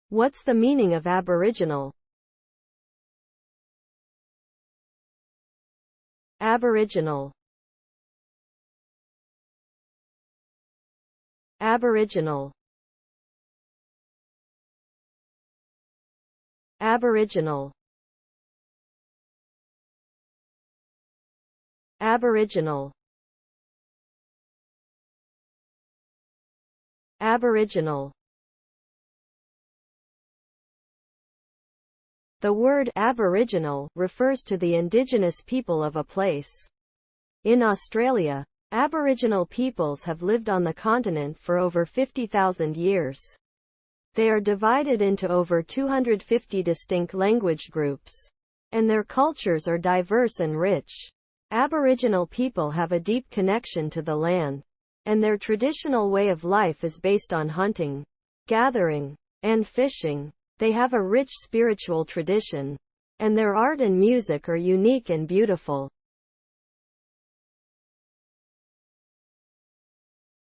What's the meaning of Aboriginal? Aboriginal. Aboriginal. Aboriginal. Aboriginal. Aboriginal. The word Aboriginal refers to the indigenous people of a place. In Australia, Aboriginal peoples have lived on the continent for over 50,000 years. They are divided into over 250 distinct language groups, and their cultures are diverse and rich. Aboriginal people have a deep connection to the land, and their traditional way of life is based on hunting, gathering, and fishing. They have a rich spiritual tradition, and their art and music are unique and beautiful.